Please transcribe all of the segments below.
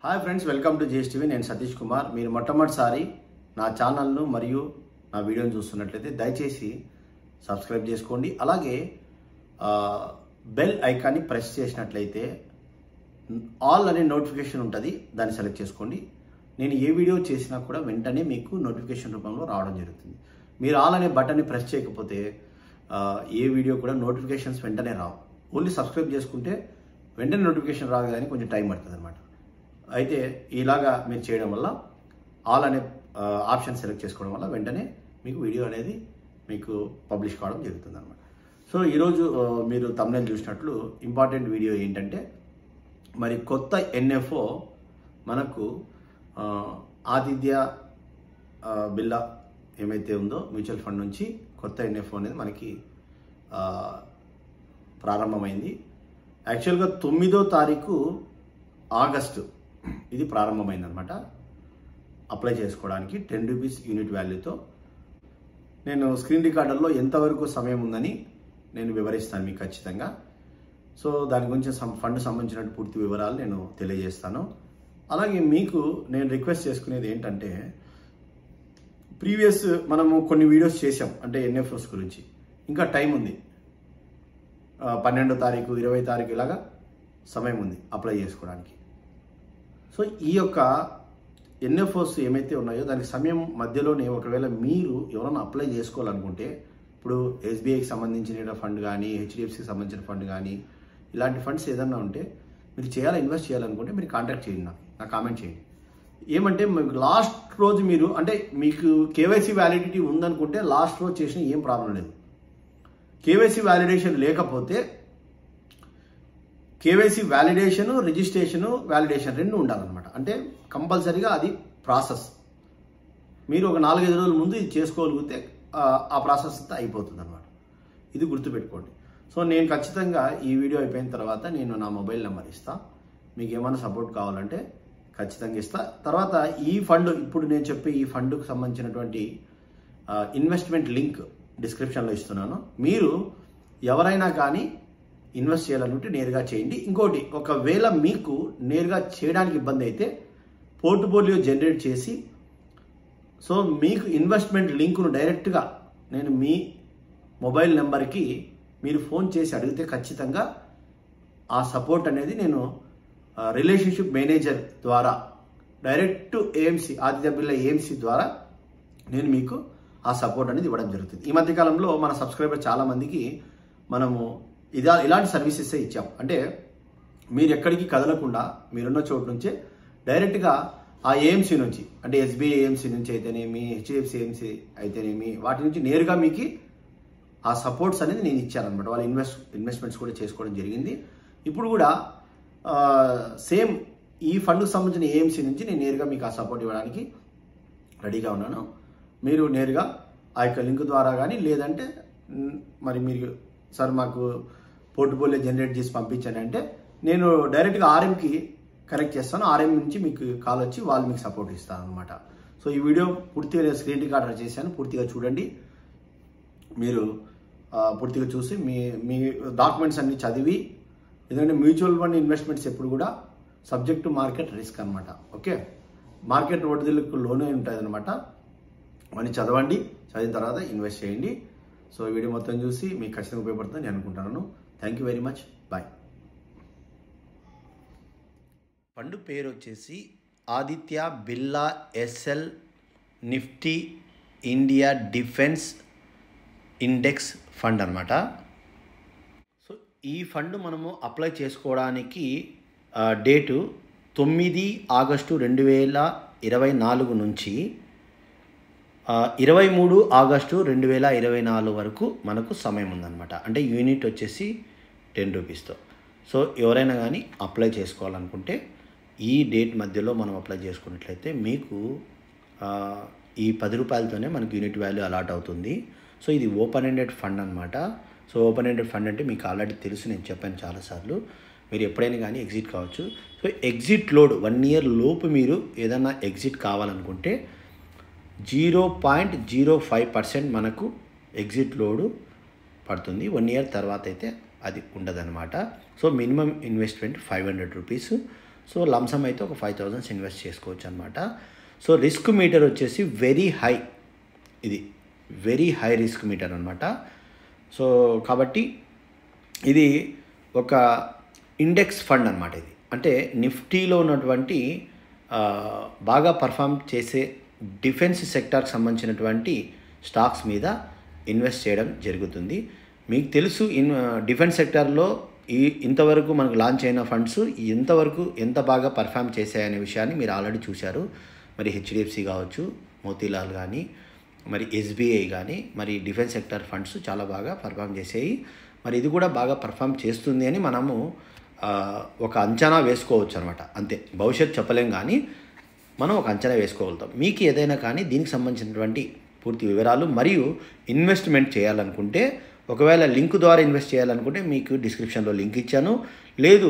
Hi friends, welcome to GSTV. నేను సతీష్ కుమార్. మీరు మొట్టమొదటిసారి నా ఛానల్ను మరియు నా వీడియోని చూస్తున్నట్లయితే దయచేసి సబ్స్క్రైబ్ చేసుకోండి. అలాగే బెల్ ఐకాన్ని ప్రెస్ చేసినట్లయితే ఆల్ అనే నోటిఫికేషన్ ఉంటుంది, దాన్ని సెలెక్ట్ చేసుకోండి. నేను ఏ వీడియో చేసినా కూడా వెంటనే మీకు నోటిఫికేషన్ రూపంలో రావడం జరుగుతుంది. మీరు ఆల్ అనే బటన్ని ప్రెస్ చేయకపోతే ఏ వీడియో కూడా నోటిఫికేషన్స్ వెంటనే రావు. ఓన్లీ సబ్స్క్రైబ్ చేసుకుంటే వెంటనే నోటిఫికేషన్ రాదు, కానీ కొంచెం టైం పడుతుంది అనమాట. అయితే ఇలాగా మీరు చేయడం వల్ల ఆల్ అనే ఆప్షన్ సెలెక్ట్ చేసుకోవడం వల్ల వెంటనే మీకు వీడియో అనేది మీకు పబ్లిష్ కావడం జరుగుతుంది అనమాట. సో ఈరోజు మీరు థంబ్నెయిల్ చూసినట్లు ఇంపార్టెంట్ వీడియో ఏంటంటే, మరి కొత్త ఎన్ఎఫ్ఓ మనకు ఆదిత్య బిర్లా ఏమైతే ఉందో మ్యూచువల్ ఫండ్ నుంచి కొత్త ఎన్ఎఫ్ఓ అనేది మనకి ప్రారంభమైంది. యాక్చువల్గా 9వ తారీఖు ఆగస్టు ఇది ప్రారంభమైందనమాట. అప్లై చేసుకోవడానికి 10 రూపీస్ యూనిట్ వాల్యూతో. నేను స్క్రీన్ రికార్డర్లో ఎంతవరకు సమయం ఉందని నేను వివరిస్తాను మీకు ఖచ్చితంగా. సో దాని గురించి ఫండ్ సంబంధించిన పూర్తి వివరాలు నేను తెలియజేస్తాను. అలాగే మీకు నేను రిక్వెస్ట్ చేసుకునేది ఏంటంటే, ప్రీవియస్ మనము కొన్ని వీడియోస్ చేసాం, అంటే ఎన్ఎఫ్ఓస్ గురించి. ఇంకా టైం ఉంది, 12వ తారీఖు 20వ తారీఖు ఇలాగా సమయం ఉంది అప్లై చేసుకోవడానికి. సో ఈ యొక్క ఎన్ఎఫ్ఓస్ ఏమైతే ఉన్నాయో దానికి సమయం మధ్యలోనే ఒకవేళ మీరు ఎవరైనా అప్లై చేసుకోవాలనుకుంటే, ఇప్పుడు ఎస్బీఐకి సంబంధించిన ఫండ్ కానీ, హెచ్డిఎఫ్సికి సంబంధించిన ఫండ్ కానీ, ఇలాంటి ఫండ్స్ ఏదన్నా ఉంటే మీరు ఇన్వెస్ట్ చేయాలనుకుంటే మీరు కాంటాక్ట్ చేయండి, నాకు కామెంట్ చేయండి. ఏమంటే మీకు లాస్ట్ రోజు మీరు, అంటే మీకు కేవైసీ వ్యాలిడిటీ ఉందనుకుంటే లాస్ట్ రోజు చేసిన ఏం ప్రాబ్లం లేదు. కేవైసీ వ్యాలిడేషన్ లేకపోతే కేవైసీ వ్యాలిడేషన్, రిజిస్ట్రేషను, వ్యాలిడేషన్ రెండు ఉండాలన్నమాట. అంటే కంపల్సరీగా అది ప్రాసెస్. మీరు ఒక 4-5 రోజుల ముందు ఇది చేసుకోగలిగితే ఆ ప్రాసెస్ అంతా అయిపోతుంది అనమాట. ఇది గుర్తుపెట్టుకోండి. సో నేను ఖచ్చితంగా ఈ వీడియో అయిపోయిన తర్వాత నేను నా మొబైల్ నెంబర్ ఇస్తా. మీకు ఏమైనా సపోర్ట్ కావాలంటే ఖచ్చితంగా ఇస్తా. తర్వాత ఈ ఫండ్, ఇప్పుడు నేను చెప్పే ఈ ఫండ్కు సంబంధించినటువంటి ఇన్వెస్ట్మెంట్ లింక్ డిస్క్రిప్షన్లో ఇస్తున్నాను. మీరు ఎవరైనా కానీ ఇన్వెస్ట్ చేయాలనుకుంటే నేరుగా చేయండి. ఇంకోటి, ఒకవేళ మీకు నేరుగా చేయడానికి ఇబ్బంది అయితే పోర్ట్ఫోలియో జనరేట్ చేసి, సో మీకు ఇన్వెస్ట్మెంట్ లింకును డైరెక్ట్గా నేను మీ మొబైల్ నెంబర్కి మీరు ఫోన్ చేసి అడిగితే ఖచ్చితంగా ఆ సపోర్ట్ అనేది నేను రిలేషన్షిప్ మేనేజర్ ద్వారా direct AMC, Aditya Birla AMC ద్వారా నేను మీకు ఆ సపోర్ట్ అనేది ఇవ్వడం జరుగుతుంది. ఈ మధ్యకాలంలో మన సబ్స్క్రైబర్ చాలామందికి మనము ఇలాంటి సర్వీసెస్ ఇచ్చాం. అంటే మీరు ఎక్కడికి కదలకుండా మీరున్న చోటు నుంచే డైరెక్ట్గా ఆ ఏఎంసీ నుంచి, అంటే ఎస్బీఐ ఏఎంసీ నుంచి అయితేనేమి, హెచ్డిఎఫ్సి ఏఎంసీ అయితేనేమి, వాటి నుంచి నేరుగా మీకు ఆ సపోర్ట్స్ అనేది నేను ఇచ్చానమాట. వాళ్ళు ఇన్వెస్ట్మెంట్స్ కూడా చేసుకోవడం జరిగింది. ఇప్పుడు కూడా సేమ్ ఈ ఫండ్కు సంబంధించిన ఏఎంసీ నుంచి నేను నేరుగా మీకు ఆ సపోర్ట్ ఇవ్వడానికి రెడీగా ఉన్నాను. మీరు నేరుగా ఆ యొక్క లింక్ ద్వారా కానీ, లేదంటే మరి మీరు సార్ మాకు పోర్ట్ఫోలియో జనరేట్ చేసి పంపించండి అంటే నేను డైరెక్ట్గా ఆర్ఎంకి కనెక్ట్ చేస్తాను. ఆర్ఎం నుంచి మీకు కాల్ వచ్చి వాళ్ళు మీకు సపోర్ట్ ఇస్తాను అనమాట. సో ఈ వీడియో పూర్తిగా స్క్రీన్ రికార్డర్ చేశాను, పూర్తిగా చూడండి. మీరు పూర్తిగా చూసి మీ డాక్యుమెంట్స్ అన్ని చదివి, ఎందుకంటే మ్యూచువల్ ఫండ్ ఇన్వెస్ట్మెంట్స్ ఎప్పుడు కూడా సబ్జెక్ట్ టు మార్కెట్ రిస్క్ అనమాట. ఓకే, మార్కెట్ ఒడిదుడుకు లోనే ఉంటుంది అనమాట. అవన్నీ చదవండి, చదివిన తర్వాత ఇన్వెస్ట్ చేయండి. సో ఈ వీడియో మొత్తం చూసి మీకు ఖచ్చితంగా ఉపయోగపడుతుందని నేను అనుకుంటున్నాను. Thank you very much, bye. Fund పేరు వచ్చేసి Aditya Birla SL Nifty India defence index fund అనమాట. సో ఈ ఫండ్ మనము అప్లై చేసుకోవడానికి డేటు 9 ఆగస్టు 2024 నుంచి 23 ఆగస్టు 2024 వరకు మనకు సమయం ఉందన్నమాట. అంటే యూనిట్ వచ్చేసి 10 రూపీస్తో. సో ఎవరైనా కానీ అప్లై చేసుకోవాలనుకుంటే ఈ డేట్ మధ్యలో మనం అప్లై చేసుకున్నట్లయితే మీకు ఈ 10 రూపాయలతోనే మనకు యూనిట్ వాల్యూ అలాట్ అవుతుంది. సో ఇది ఓపెన్ ఎండెడ్ ఫండ్ అనమాట. సో ఓపెన్ ఎండెడ్ ఫండ్ అంటే మీకు ఆల్రెడీ తెలుసు, నేను చెప్పాను చాలాసార్లు. మీరు ఎప్పుడైనా కానీ ఎగ్జిట్ కావచ్చు. సో ఎగ్జిట్ లోడ్ 1 ఇయర్ లోపు మీరు ఏదైనా ఎగ్జిట్ కావాలనుకుంటే 0.05% మనకు ఎగ్జిట్ లోడు పడుతుంది. 1 ఇయర్ తర్వాత అయితే అది ఉండదన్నమాట. So minimum investment 500 rupees. So lump sum అయితే ఒక 5,000 ఇన్వెస్ట్ చేసుకోవచ్చు అనమాట. సో రిస్క్ మీటర్ వచ్చేసి వెరీ హై, ఇది వెరీ హై రిస్క్ మీటర్ అనమాట. సో కాబట్టి ఇది ఒక ఇండెక్స్ ఫండ్ అనమాట. ఇది అంటే నిఫ్టీలో ఉన్నటువంటి బాగా పర్ఫామ్ చేసే డిఫెన్స్ సెక్టార్కి సంబంధించినటువంటి స్టాక్స్ మీద ఇన్వెస్ట్ చేయడం జరుగుతుంది. మీకు తెలుసు డిఫెన్స్ సెక్టార్లో ఇంతవరకు మనకు లాంచ్ అయిన ఫండ్స్ ఎంత బాగా పర్ఫామ్ చేశాయనే విషయాన్ని మీరు ఆల్రెడీ చూశారు. మరి హెచ్డిఎఫ్సి కావచ్చు, మోతీలాల్ కానీ, మరి ఎస్బీఐ కానీ, మరి డిఫెన్స్ సెక్టార్ ఫండ్స్ చాలా బాగా పర్ఫామ్ చేసాయి. మరి ఇది కూడా బాగా పర్ఫామ్ చేస్తుంది అని మనము ఒక అంచనా వేసుకోవచ్చు అనమాట. అంతే, భవిష్యత్తు చెప్పలేం కానీ మనం ఒక అంచనా వేసుకోగలుగుతాం. మీకు ఏదైనా కానీ దీనికి సంబంధించినటువంటి పూర్తి వివరాలు మరియు ఇన్వెస్ట్మెంట్ చేయాలనుకుంటే, ఒకవేళ లింక్ ద్వారా ఇన్వెస్ట్ చేయాలనుకుంటే మీకు డిస్క్రిప్షన్లో లింక్ ఇచ్చాను. లేదు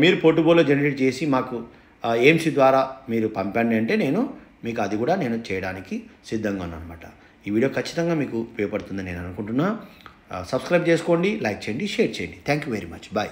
మీరు పోర్ట్ఫోలియో జనరేట్ చేసి మాకు ఏఎంసీ ద్వారా మీరు పంపండి అంటే మీకు అది కూడా నేను చేయడానికి సిద్ధంగా ఉన్నాను అనమాట. ఈ వీడియో ఖచ్చితంగా మీకు ఉపయోగపడుతుందని నేను అనుకుంటున్నా. సబ్స్క్రైబ్ చేసుకోండి, లైక్ చేయండి, షేర్ చేయండి. Thank you very much. Bye.